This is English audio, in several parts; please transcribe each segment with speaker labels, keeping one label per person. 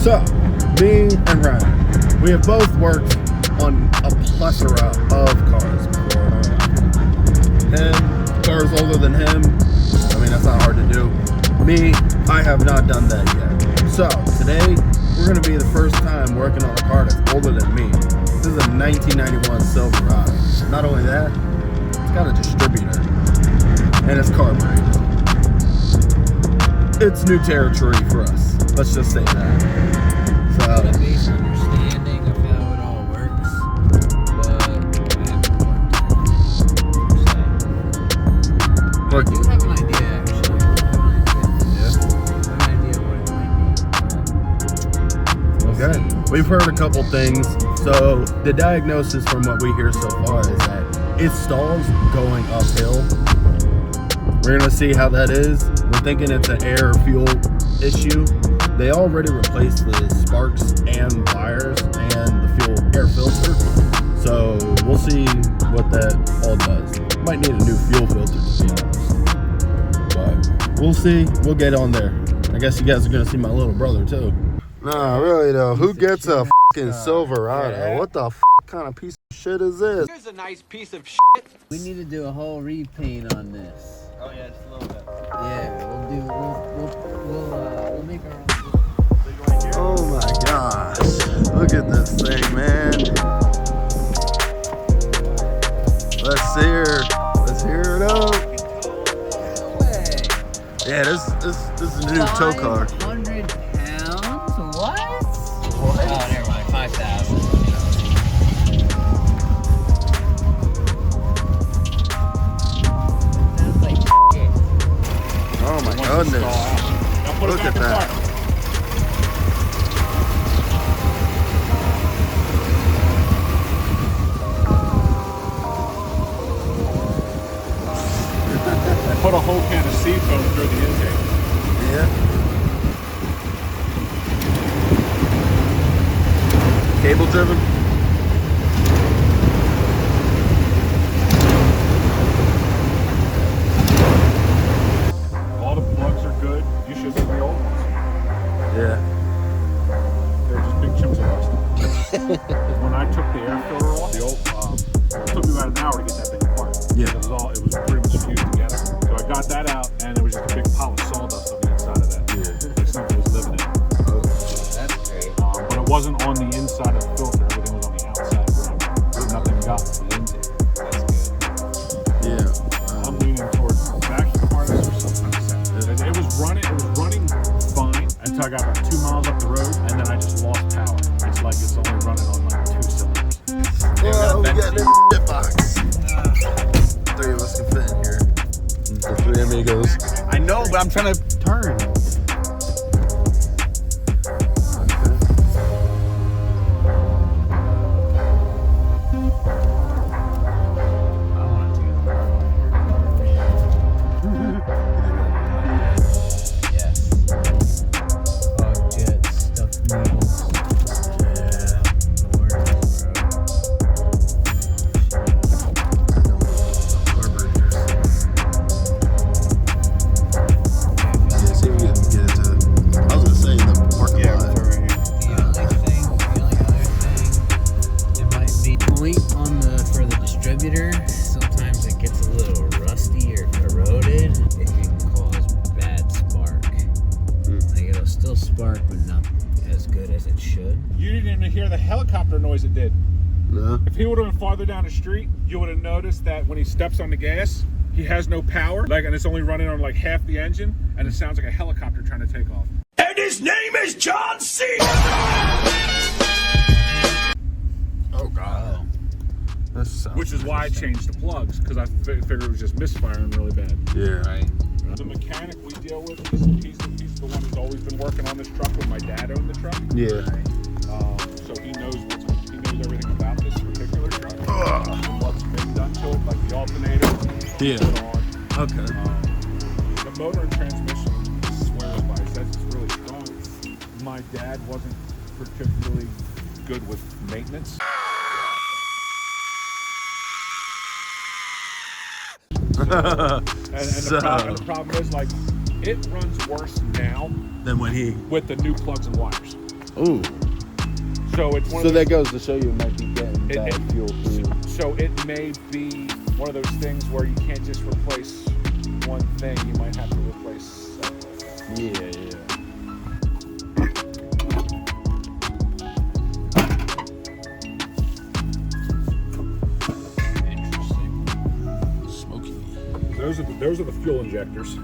Speaker 1: So, me and Ryan, we have both worked on a plethora of cars before in our life. Him, cars older than him, I mean, that's not hard to do. Me, I have not done that yet. So, today, we're going to be the first time working on a car that's older than me. This is a 1991 Silverado. Not only that, it's got a distributor, and it's carbureted. It's new territory for us. Let's just say that. So,
Speaker 2: a base understanding of how it all works, but I haven't worked on it. I do have an idea, actually. I have an idea what it might be.
Speaker 1: okay. We've heard a couple things. So, the diagnosis from what we hear so far is that it stalls going uphill. We're going to see how that is. We're thinking it's an air or fuel issue. They already replaced the sparks and wires and the air filter. So we'll see what that all does. Might need a new fuel filter, to be honest. But we'll see. We'll get on there. I guess you guys are going to see my little brother too. Nah, really though. Who gets a fucking Silverado?
Speaker 2: Yeah.
Speaker 1: What the kind of piece of shit is this?
Speaker 3: Here's a nice piece of shit.
Speaker 2: We need to do a whole repaint on this.
Speaker 3: Oh yeah, just a little bit.
Speaker 2: Yeah, we'll make our own.
Speaker 1: Oh my gosh. Look at this thing, man. Let's hear it up.
Speaker 2: No way.
Speaker 1: Yeah, this is a new tow car.
Speaker 2: 500 pounds? What? Oh, never mind. 5,000. Sounds like shit.
Speaker 1: Oh my goodness. Look at that.
Speaker 4: Put a whole can of seafoam through the intake.
Speaker 1: Yeah. Cable driven?
Speaker 4: All the plugs are good. You should see the old ones.
Speaker 1: Yeah.
Speaker 4: They're just big chunks of rust. When I took the air filter off, the old, it took me about an hour to get that thing apart.
Speaker 1: Yeah.
Speaker 4: It was pretty much fused together. So I got that out, and it was just a big pile of sawdust on the inside of that.
Speaker 1: Yeah.
Speaker 4: Like something was living in it.
Speaker 2: That's great.
Speaker 4: But it wasn't on the inside of the filter. Everything was on the outside. So nothing got to the intake.
Speaker 2: That's good.
Speaker 1: Yeah.
Speaker 4: I'm leaning towards vacuum harness or something. It was running fine until I got about 2 miles up the road, and then I just lost power. It's like it's only running on like 2 cylinders.
Speaker 1: Oh, we got this shit box. 3 of us can fit in here. The 3 amigos.
Speaker 3: I know, but I'm trying to turn.
Speaker 2: Yes. Hog jet, stuffed noodles. Sometimes it gets a little rusty or corroded. It can cause bad spark. Like it'll still spark, but not as good as it should.
Speaker 4: You didn't even hear the helicopter noise it did.
Speaker 1: No.
Speaker 4: If he would have been farther down the street, you would have noticed that when he steps on the gas, he has no power, and it's only running on like half the engine, and it sounds like a helicopter trying to take off.
Speaker 3: And his name is John C.
Speaker 1: Oh god.
Speaker 4: Which is why I changed the plugs, because I figured it was just misfiring really bad.
Speaker 1: Yeah.
Speaker 2: Right.
Speaker 4: The mechanic we deal with, he's the one who's always been working on this truck when my dad owned the truck.
Speaker 1: Yeah.
Speaker 4: So he knows everything about this particular truck. What's been done to it, like the alternator.
Speaker 1: Yeah. Okay.
Speaker 4: The motor and transmission swears by. Says it's really strong. My dad wasn't particularly good with maintenance. And the problem is, like, it runs worse now
Speaker 1: Than when he.
Speaker 4: with the new plugs and wires.
Speaker 1: Ooh.
Speaker 4: So it's one
Speaker 1: So
Speaker 4: of
Speaker 1: that
Speaker 4: those,
Speaker 1: goes to show you it might be getting bad fuel through.
Speaker 4: so it may be one of those things where you can't just replace one thing. You might have to replace several.
Speaker 1: Yeah. Smoky.
Speaker 4: Those are the fuel injectors.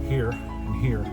Speaker 4: Here and here.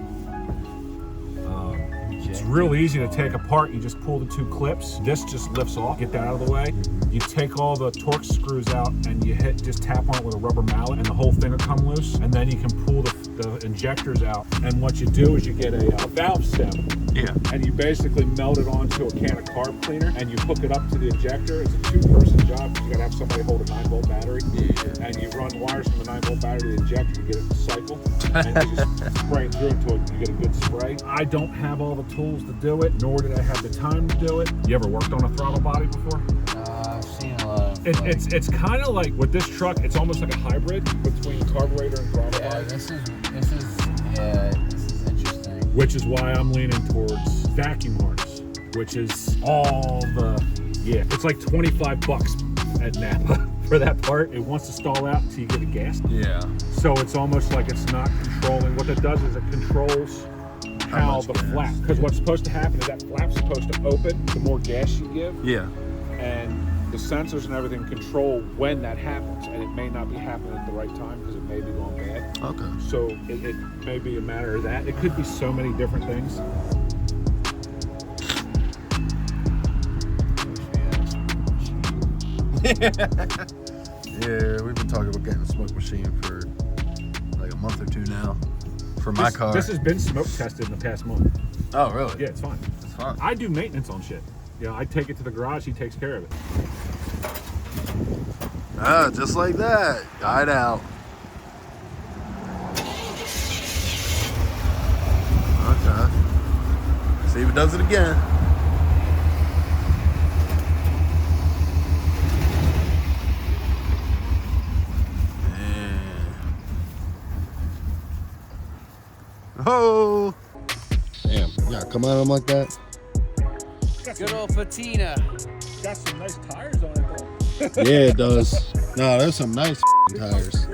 Speaker 4: It's real easy to take apart. You just pull the two clips. This just lifts off. Get that out of the way. You take all the Torx screws out and you just tap on it with a rubber mallet, and the whole thing will come loose. And then you can pull the injectors out. And what you do is you get a valve stem.
Speaker 1: Yeah.
Speaker 4: And you basically melt it onto a can of carb cleaner, and you hook it up to the injector. It's a two-person job because you got to have somebody hold a 9-volt battery.
Speaker 1: Yeah.
Speaker 4: And you run wires from the 9-volt battery to the injector to get it to cycle. And you just spray it through until you get a good spray. I don't have all the tools to do it, nor did I have the time to do it. You ever worked on a throttle body before?
Speaker 2: I've seen a lot of.
Speaker 4: It's kind of like with this truck. It's almost like a hybrid between carburetor and throttle
Speaker 2: Yeah,
Speaker 4: body.
Speaker 2: this is interesting.
Speaker 4: Which is why I'm leaning towards vacuum harness, which is all the, it's like $25 at Napa for that part. It wants to stall out until you get a gas.
Speaker 1: Yeah.
Speaker 4: So it's almost like it's not controlling. What it does is it controls how
Speaker 1: much
Speaker 4: the
Speaker 1: gas.
Speaker 4: flap, because what's supposed to happen is that flap's supposed to open the more gas you give,
Speaker 1: Yeah.
Speaker 4: and the sensors and everything control when that happens, and it may not be happening at the right time because it may be going bad.
Speaker 1: Okay.
Speaker 4: So it may be a matter of that. It could be so many different things.
Speaker 1: Yeah, we've been talking about getting a smoke machine for like a month or two now. For my car.
Speaker 4: This has been smoke tested in the past month.
Speaker 1: Oh, really?
Speaker 4: Yeah, it's fine.
Speaker 1: It's fine.
Speaker 4: I do maintenance on shit. Yeah, I take it to the garage. He takes care of it.
Speaker 1: Ah, just like that. Died out. Okay. See if it does it again. Oh! Damn, you gotta come at him like that?
Speaker 2: Good old patina.
Speaker 4: Got some nice tires on it though.
Speaker 1: Yeah, it does. No, there's some nice tires.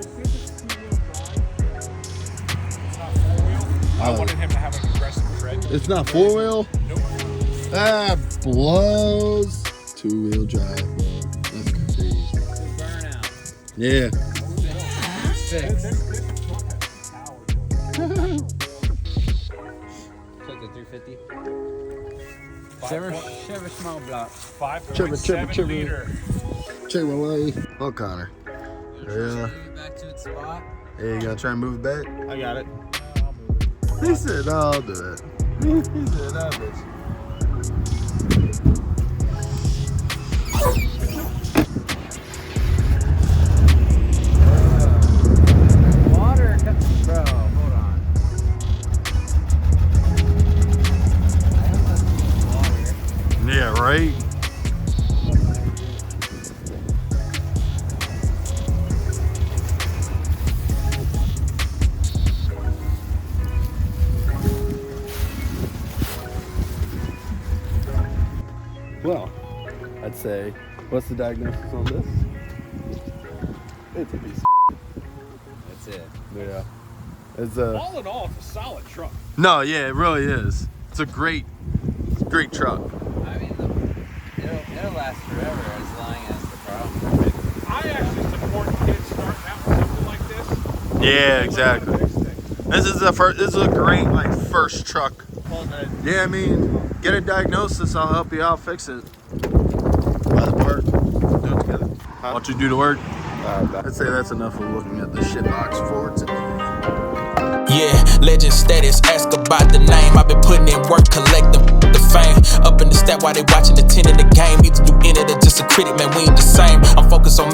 Speaker 4: I wanted him to have an aggressive tread.
Speaker 1: It's not 4-wheel?
Speaker 4: Nope.
Speaker 1: That blows. 2-wheel drive, bro. That's crazy.
Speaker 2: Burnout.
Speaker 1: Yeah.
Speaker 2: Six. Took the 350. Chevy small block.
Speaker 4: 5.7 liter.
Speaker 1: Chevrolet. Oh, Connor. Yeah.
Speaker 2: Back to its spot.
Speaker 1: Hey, you gonna try and move it back?
Speaker 3: I got it.
Speaker 1: He said, no, I'll do it. He said, I'll do it.
Speaker 2: Water. Bro, hold on. Water.
Speaker 1: Yeah, right? Well, I'd say, what's the diagnosis on this? It's a piece of
Speaker 2: That's it.
Speaker 1: yeah. It's a
Speaker 4: All in all, it's a solid truck.
Speaker 1: no, yeah, it really is. It's a great truck.
Speaker 2: I mean, it'll last forever as long as the problem.
Speaker 4: I actually support kids starting out with something like this.
Speaker 1: Yeah, exactly. This is a great like first truck. Yeah, I mean, get a diagnosis. I'll help you out fix it. Buy the part. Do it together. Why don't you do the work? I'd say that's enough of looking at the shit box for today.
Speaker 5: Yeah, legend status, ask about the name. I've been putting in work, collecting the fame. Up in the stat while they watching the 10 in the game. Either you in it or just a critic, man, we ain't the same. I'm focused on